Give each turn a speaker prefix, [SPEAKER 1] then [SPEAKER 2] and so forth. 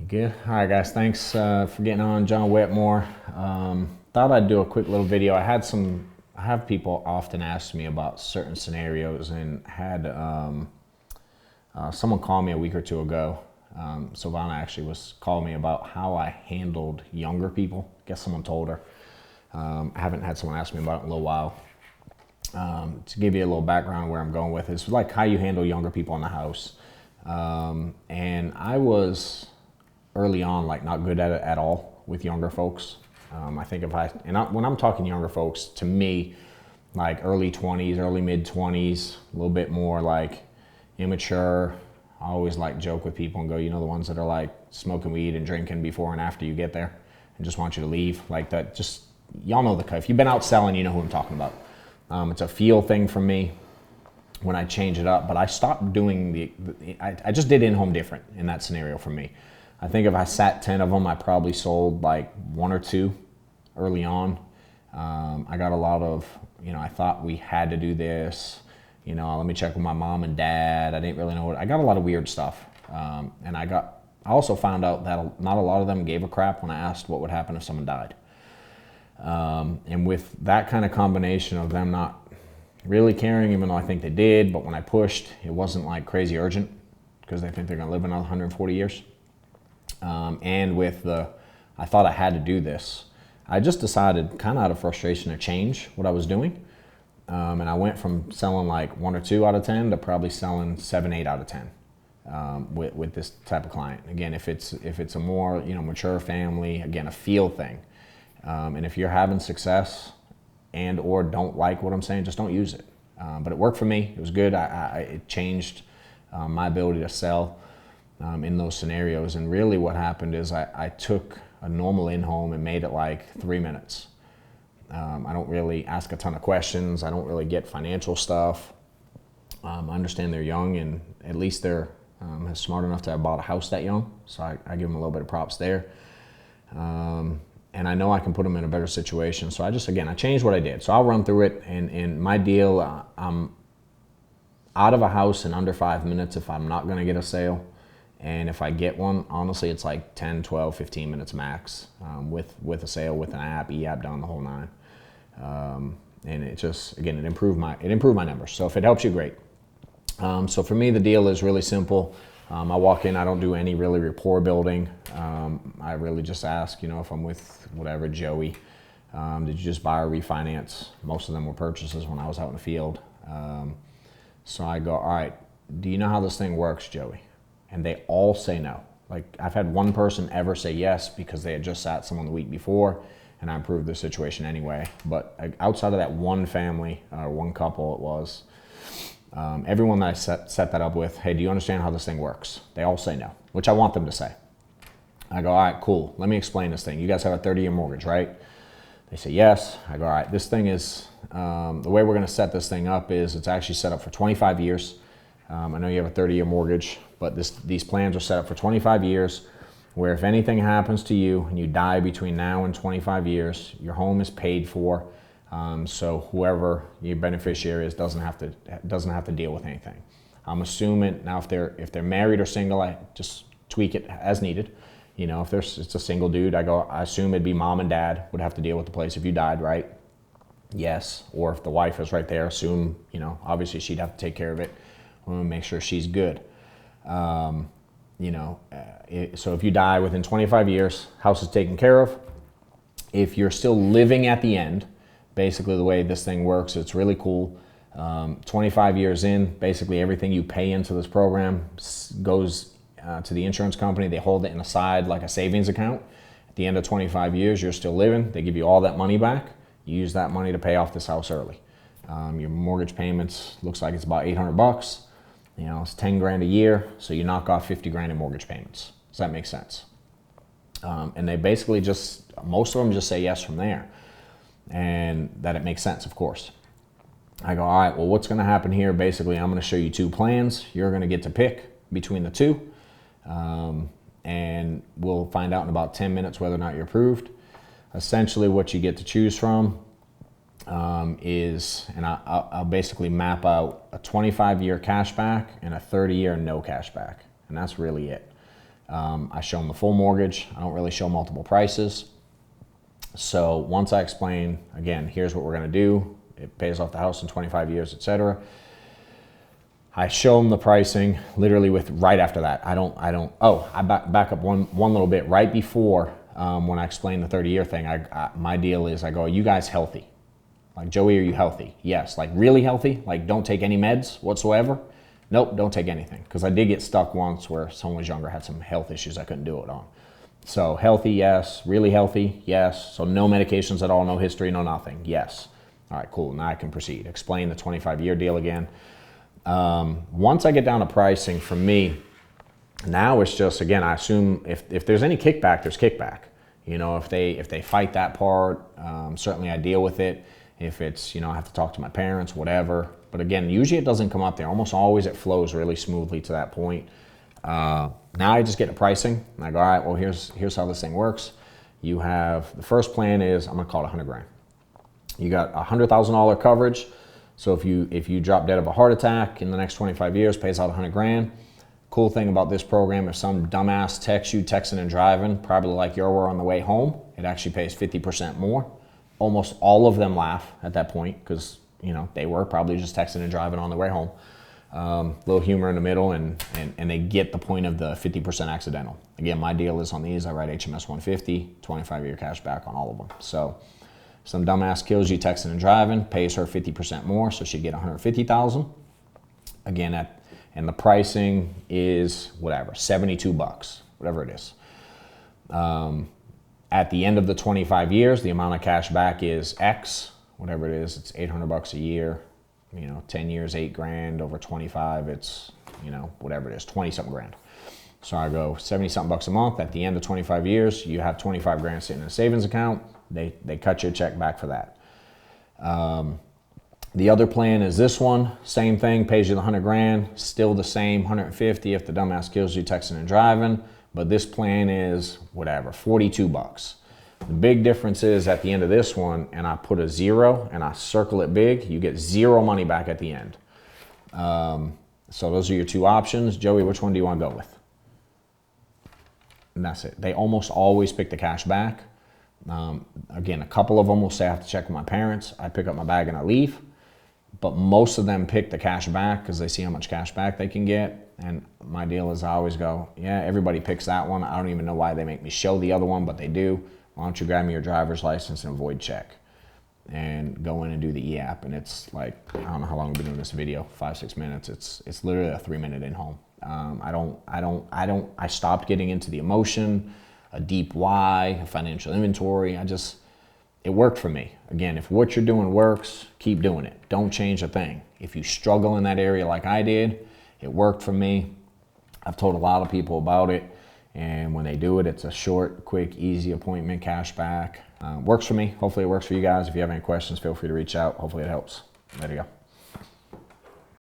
[SPEAKER 1] Good. All right, guys. Thanks for getting on, John Wetmore. Thought I'd do a quick little video. I have people often ask me about certain scenarios, and had someone call me a week or two ago. Silvana actually was calling me about how I handled younger people. I guess someone told her. I haven't had someone ask me about it in a little while. To give you a little background where I'm going with is like how you handle younger people in the house. And I was early on like not good at it at all with younger folks. I think when I'm talking younger folks, to me, like early 20s, early mid 20s, a little bit more like immature. I always like joke with people and go, the ones that are like smoking weed and drinking before and after you get there and just want you to leave like that. Just, y'all know if you've been out selling, you know who I'm talking about. It's a feel thing for me when I change it up, but I stopped doing I just did in-home different in that scenario for me. I think if I sat 10 of them, I probably sold like one or two early on. I got a lot of, I thought we had to do this, let me check with my mom and dad. I didn't really know I got a lot of weird stuff. And I also found out that not a lot of them gave a crap when I asked what would happen if someone died. And with that kind of combination of them not really caring, even though I think they did, but when I pushed, it wasn't like crazy urgent because they think they're gonna live another 140 years. And with I thought I had to do this. I just decided kind of out of frustration to change what I was doing. And I went from selling like 1 or 2 out of 10 to probably selling 7, 8 out of 10 with this type of client. Again, if it's a more mature family, again, a feel thing. And if you're having success and or don't like what I'm saying, just don't use it. But it worked for me. It was good. It changed my ability to sell in those scenarios. And really what happened is I took a normal in-home and made it like 3 minutes. I don't really ask a ton of questions. I don't really get financial stuff. I understand they're young, and at least they're smart enough to have bought a house that young. So I give them a little bit of props there. And I know I can put them in a better situation. So I changed what I did. So I'll run through it. And my deal, I'm out of a house in under 5 minutes if I'm not going to get a sale. And if I get one, honestly, it's like 10, 12, 15 minutes max with a sale, with an app, e-app, down the whole nine. And it just, again, it improved my numbers. So if it helps you, great. So for me, the deal is really simple. I walk in, I don't do any really rapport building. I really just ask, if I'm with whatever, Joey, did you just buy or refinance? Most of them were purchases when I was out in the field. So I go, all right, do you know how this thing works, Joey? And they all say no. Like I've had one person ever say yes because they had just sat someone the week before and I improved their situation anyway. But outside of that one family, one couple it was, everyone that I set that up with, hey, do you understand how this thing works? They all say no, which I want them to say. I go, all right, cool. Let me explain this thing. You guys have a 30-year mortgage, right? They say yes. I go, all right, this thing is, the way we're gonna set this thing up is it's actually set up for 25 years. I know you have a 30-year mortgage, but these plans are set up for 25 years where if anything happens to you and you die between now and 25 years, your home is paid for. So whoever your beneficiary is doesn't have to deal with anything. I'm assuming now if they're married or single, I just tweak it as needed. If it's a single dude, I assume it'd be mom and dad would have to deal with the place if you died, right? Yes. Or if the wife is right there, assume, obviously she'd have to take care of it. We want to make sure she's good. So if you die within 25 years, house is taken care of. If you're still living at the end, basically the way this thing works, it's really cool. 25 years in, basically everything you pay into this program goes to the insurance company. They hold it in a side like a savings account. At the end of 25 years, you're still living. They give you all that money back. You use that money to pay off this house early. Your mortgage payments, looks like it's about $800. It's 10 grand a year, so you knock off 50 grand in mortgage payments. Does that make sense? And they basically most of them just say yes from there. And that it makes sense, of course. I go, all right, well, what's gonna happen here? Basically, I'm gonna show you 2 plans. You're gonna get to pick between the 2. And we'll find out in about 10 minutes whether or not you're approved. Essentially, what you get to choose from and I'll basically map out a 25-year cash back and a 30-year no cash back. And that's really it. I show them the full mortgage. I don't really show multiple prices. So once I explain, again, here's what we're going to do. It pays off the house in 25 years, etc. I show them the pricing literally with right after that. I back up one little bit. Right before, when I explain the 30-year thing, my deal is I go, are you guys healthy? Like, Joey, are you healthy? Yes. Like, really healthy? Like, don't take any meds whatsoever? Nope, don't take anything. Because I did get stuck once where someone was younger, had some health issues I couldn't do it on. So healthy, yes. Really healthy, yes. So no medications at all, no history, no nothing, yes. All right, cool, now I can proceed. Explain the 25-year deal again. Once I get down to pricing, for me, now it's just, again, I assume if there's any kickback, there's kickback. You know, if they fight that part, certainly I deal with it. If it's, you know, I have to talk to my parents, whatever. But again, usually it doesn't come up there. Almost always it flows really smoothly to that point. Now I just get the pricing and I go, all right, well, here's how this thing works. You have, the first plan is, I'm gonna call it 100 grand. You got $100,000 coverage. So if you drop dead of a heart attack in the next 25 years, pays out 100 grand. Cool thing about this program, if some dumbass texts you texting and driving, probably like you were on the way home, it actually pays 50% more. Almost all of them laugh at that point because, you know, they were probably just texting and driving on the way home. Little humor in the middle, and they get the point of the 50% accidental. Again, my deal is on these, I write HMS 150, 25-year cash back on all of them. So some dumbass kills you texting and driving, pays her 50% more, so she'd get 150,000. Again, and the pricing is whatever, 72 bucks, whatever it is. At the end of the 25 years, the amount of cash back is X, whatever it is, it's 800 bucks a year. You know, 10 years, 8 grand, over 25, it's, you know, whatever it is, 20 something grand. So I go 70 something bucks a month. At the end of 25 years, you have 25 grand sitting in a savings account. They cut your check back for that. The other plan is this one, same thing, pays you the 100 grand, still the same, 150 if the dumbass kills you texting and driving, but this plan is whatever, 42 bucks. The big difference is at the end of this one, and I put a 0 and I circle it big, you get 0 money back at the end. So those are your two options. Joey, which one do you want to go with? And that's it. They almost always pick the cash back. Again, a couple of them will say I have to check with my parents. I pick up my bag and I leave. But most of them pick the cash back because they see how much cash back they can get. And my deal is I always go, yeah, everybody picks that one. I don't even know why they make me show the other one, but they do. Why don't you grab me your driver's license and void check and go in and do the e-app? And it's like, I don't know how long we've been doing this video, 5-6 minutes. It's literally a 3-minute in-home. I stopped getting into the emotion, a deep why, a financial inventory. It worked for me. Again, if what you're doing works, keep doing it. Don't change a thing. If you struggle in that area like I did, it worked for me. I've told a lot of people about it. And when they do it, it's a short, quick, easy appointment, cash back. Works for me. Hopefully it works for you guys. If you have any questions, feel free to reach out. Hopefully it helps. There you go.